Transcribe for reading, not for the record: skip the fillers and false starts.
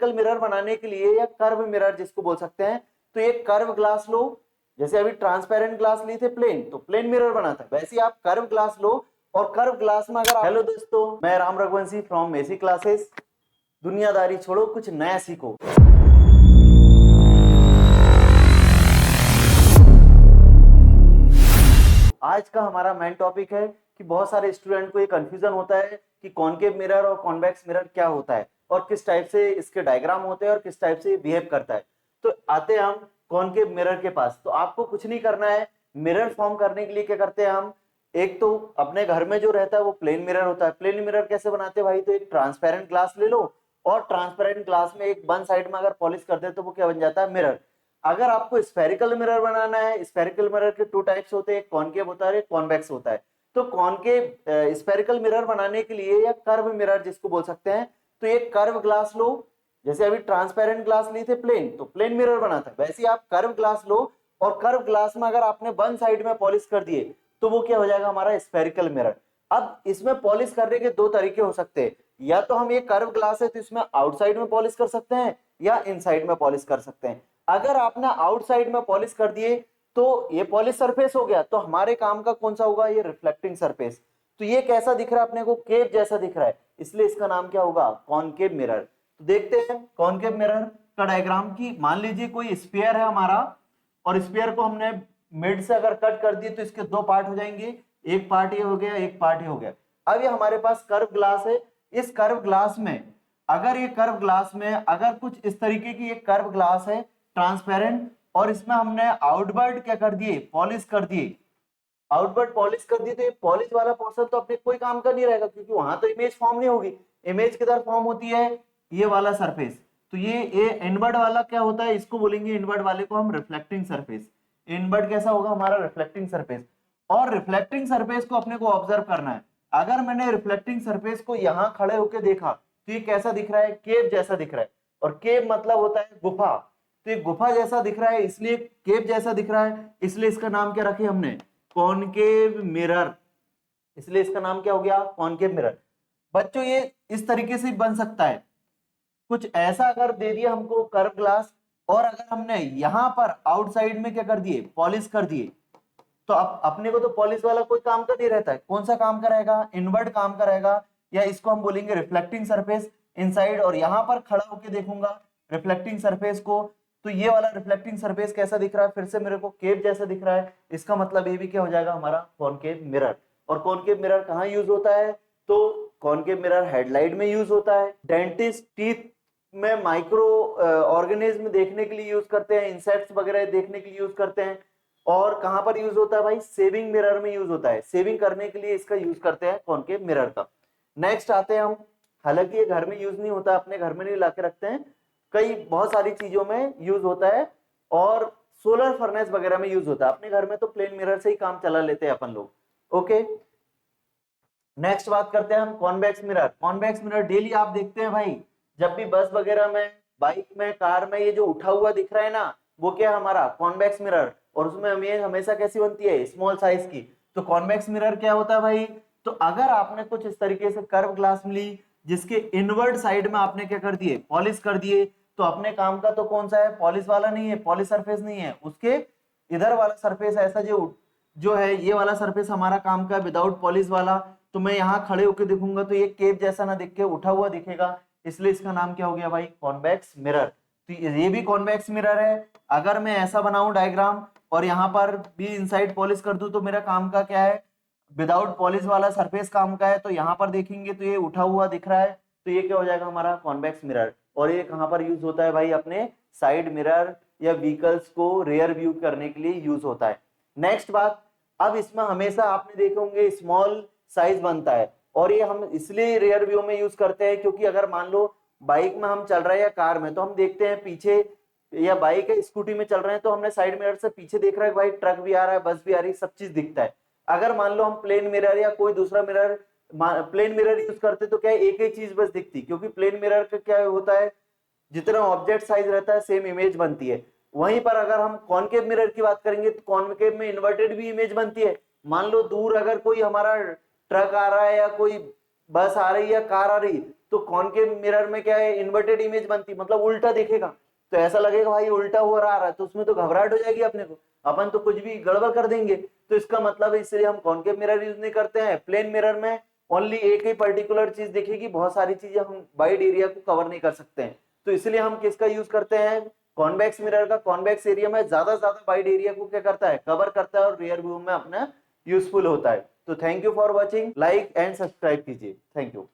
Mirror बनाने के लिए या कर्व मिरर जिसको बोल सकते हैं, तो एक कर्व ग्लास लो, जैसे अभी ट्रांसपेरेंट ग्लास लिए थे प्लेन, तो प्लेन मिरर बना था, वैसे ही आप कर्व ग्लास लो और कर्व ग्लास में अगर हेलो दोस्तों, मैं राम रघुवंशी फ्रॉम मेसी क्लासेस। दुनियादारी छोड़ो, कुछ नया सीखो। आज का हमारा मेन टॉपिक है कि बहुत सारे स्टूडेंट को ये कंफ्यूजन होता है कि कॉनकेव मिरर और कॉन्वेक्स मिरर क्या होता है और किस टाइप से इसके डायग्राम होते हैं और किस टाइप से बिहेव करता है। तो आते हैं हम कॉनकेव मिरर के पास। तो आपको कुछ नहीं करना है, मिरर फॉर्म करने के लिए क्या करते हैं हम, एक तो अपने घर में जो रहता है वो प्लेन मिरर होता है। प्लेन मिरर कैसे बनाते हैं भाई, तो एक ट्रांसपेरेंट ग्लास ले लो और ट्रांसपेरेंट ग्लास में एक वन साइड में अगर पॉलिश कर दे तो वो क्या बन जाता है, मिरर। अगर आपको स्फेरिकल मिरर बनाना है, स्फेरिकल मिरर के टू टाइप्स होते हैं, एक कॉनकेव होता है, एक कॉन्वेक्स होता है। तो कॉनकेव स्फेरिकल मिरर बनाने के लिए या कर्व मिरर जिसको बोल सकते हैं, तो एक कर्व ग्लास लो, जैसे अभी ट्रांसपेरेंट ग्लास लिए थे प्लेन, तो प्लेन मिरर बना था, वैसे ही आप कर्व ग्लास लो और कर्व ग्लास में अगर आपने वन साइड में पॉलिश कर दिए तो वो क्या हो जाएगा, हमारा स्फेरिकल मिरर। अब इसमें पॉलिश करने के दो तरीके हो सकते हैं, या तो हम ये कर्व ग्लास है तो इसमें आउटसाइड में पॉलिश कर सकते हैं या इनसाइड में पॉलिश कर सकते हैं। अगर आपने आउटसाइड में पॉलिश कर दिए तो ये पॉलिश सरफेस हो गया, तो हमारे काम का कौन सा होगा, ये रिफ्लेक्टिंग सरफेस। तो ये कैसा दिख रहा है अपने को, केव जैसा दिख रहा है, इसलिए इसका नाम क्या होगा, कॉनकेव मिरर। तो देखते हैं कॉनकेव मिरर का डायग्राम की। मान लीजिए कोई स्फीयर है हमारा और स्फीयर को हमने मिड से अगर कट कर दिए तो इसके दो पार्ट हो जाएंगे, एक पार्ट ये हो गया, एक पार्ट ये हो गया। अब ये हमारे पास कर्व ग्लास है, इस कर्व ग्लास में अगर ये कर्व ग्लास में अगर कुछ इस तरीके की एक कर्व ग्लास है ट्रांसपेरेंट, और इसमें हमने आउटवर्ड क्या कर दिए, पॉलिश कर दिए, आउटवर्ड पॉलिश कर दिए, तो ये पॉलिश वाला पोर्शन तो अपने कोई काम का नहीं रहेगा, क्योंकि वहां तो इमेज फॉर्म नहीं होगी। इमेज किधर फॉर्म होती है, ये वाला सरफेस। तो ये इनवर्ड वाला क्या होता है, इसको बोलेंगे इनवर्ड वाले को हम रिफ्लेक्टिंग सरफेस। इनवर्ड कैसा होगा हमारा, रिफ्लेक्टिंग सरफेस। और रिफ्लेक्टिंग सरफेस को अपने को ऑब्जर्व करना है। अगर मैंने रिफ्लेक्टिंग सरफेस को यहां खड़े होकर देखा तो ये कैसा दिख रहा है, केव जैसा दिख रहा है। और केव मतलब होता है गुफा, तो ये गुफा जैसा दिख रहा है, इसलिए केव जैसा दिख रहा है, इसलिए इसका नाम क्या रखे हमने, कॉनकेव मिरर। इसलिए इसका नाम क्या हो गया, कॉनकेव मिरर। बच्चों ये इस तरीके से बन सकता है, कुछ ऐसा अगर दे दिया हमको कर्व ग्लास, और अगर हमने यहां पर आउटसाइड में क्या कर दिए, पॉलिश कर दिए, तो अब अपने को तो पॉलिश वाला कोई काम का नहीं रहता है, कौन सा काम का रहेगा, इनवर्ड काम का रहेगा, या इसको हम बोलेंगे रिफ्लेक्टिंग सरफेस इनसाइड। और यहां पर खड़ा होकर देखूंगा रिफ्लेक्टिंग सरफेस को, तो ये वाला रिफ्लेक्टिंग सरफेस कैसा दिख रहा है, फिर से मेरे को केव जैसा दिख रहा है, इसका मतलब ये भी क्या हो जाएगा हमारा, कॉनकेव मिरर। और कॉनकेव मिरर कहाँ यूज होता है, तो कॉनकेव मिरर हेडलाइट में यूज होता है, डेंटिस्ट टीथ में माइक्रो ऑर्गेनिज्म देखने के लिए यूज करते हैं, इंसेक्ट्स वगैरह देखने के लिए यूज करते हैं। और कहां पर यूज होता है भाई, सेविंग मिरर में यूज होता है, सेविंग करने के लिए इसका यूज करते हैं कॉनकेव मिरर का। नेक्स्ट आते हैं हम, हालांकि ये घर में यूज नहीं होता, अपने घर में नहीं लाके रखते हैं, कई बहुत सारी चीजों में यूज होता है, और सोलर फर्नेस वगैरह में यूज होता है। अपने घर में तो प्लेन मिरर से ही काम चला लेते हैं अपन लोग। ओके, नेक्स्ट बात करते हैं हम convex mirror. Convex mirror daily आप देखते हैं भाई, जब भी बस वगैरह में, बाइक में, कार में ये जो उठा हुआ दिख रहा है ना, वो क्या है हमारा कॉन्वेक्स मिरर। और उसमें हमें हमेशा कैसी बनती है, स्मॉल साइज की। तो कॉन्वेक्स मिरर क्या होता है भाई, तो अगर आपने कुछ इस तरीके से कर्व ग्लास ली जिसके इनवर्ड साइड में आपने क्या कर दिए, पॉलिश कर दिए, तो अपने काम का तो कौन सा है, पॉलिश वाला नहीं है, पॉलिश सरफेस नहीं है, उसके इधर वाला सरफेस ऐसा जो जो है, ये वाला सरफेस हमारा काम का विदाउट पॉलिश वाला। तो मैं यहाँ खड़े होकर देखूंगा तो ये केव जैसा ना दिख के उठा हुआ दिखेगा, इसलिए इसका नाम क्या हो गया भाई, कॉन्वेक्स मिरर। तो ये भी कॉन्वेक्स मिरर है। अगर मैं ऐसा बनाऊं डायग्राम और यहाँ पर भी इनसाइड पॉलिश कर दूं तो मेरा काम का क्या है, विदाउट पॉलिश वाला सरफेस काम का है। तो यहाँ पर देखेंगे तो ये उठा हुआ दिख रहा है, तो ये क्या हो जाएगा हमारा कॉन्वेक्स मिरर। और ये कहाँ पर यूज होता है भाई, अपने साइड मिरर या व्हीकल्स को रेयर व्यू करने के लिए यूज होता है। नेक्स्ट बात, अब इसमें हमेशा आपने देखे होंगे स्मॉल साइज बनता है, और ये हम इसलिए रेयर व्यू में यूज करते हैं क्योंकि अगर मान लो बाइक में हम चल रहे हैं या कार में, तो हम देखते हैं पीछे, या बाइक है स्कूटी में चल रहे हैं तो हमने साइड मिरर से पीछे देख रहा है भाई, ट्रक भी आ रहा है, बस भी आ रही है, सब चीज दिखता है। अगर मान लो हम प्लेन मिरर या कोई दूसरा मिरर, प्लेन मिरर यूज करते तो क्या है, एक ही चीज बस दिखती, क्योंकि प्लेन मिरर का क्या होता है, जितना ऑब्जेक्ट साइज रहता है सेम इमेज बनती है। वहीं पर अगर हम कॉनकेव मिरर की बात करेंगे तो कॉनकेव में इन्वर्टेड भी इमेज बनती है। मान लो दूर अगर कोई हमारा ट्रक आ रहा है या कोई बस आ रही है या कार आ रही, तो कॉनकेव मिरर में क्या है, इन्वर्टेड इमेज बनती, मतलब उल्टा दिखेगा, तो ऐसा लगेगा भाई उल्टा हो रहा है, तो उसमें तो घबराहट हो जाएगी अपने को, अपन तो कुछ भी गड़बड़ कर देंगे। तो इसका मतलब है इसलिए हम कॉनकेव मिरर यूज नहीं करते हैं। प्लेन मिरर में ओनली एक ही पर्टिकुलर चीज दिखेगी, बहुत सारी चीजें हम वाइड एरिया को कवर नहीं कर सकते हैं, तो इसलिए हम किसका यूज करते हैं, कॉन्वेक्स मिरर का। कॉन्वेक्स एरिया में ज्यादा से ज्यादा वाइड एरिया को क्या करता है, कवर करता है, और रियर व्यू में अपना यूजफुल होता है। तो thank you for watching, like and subscribe कीजिए, थैंक यू।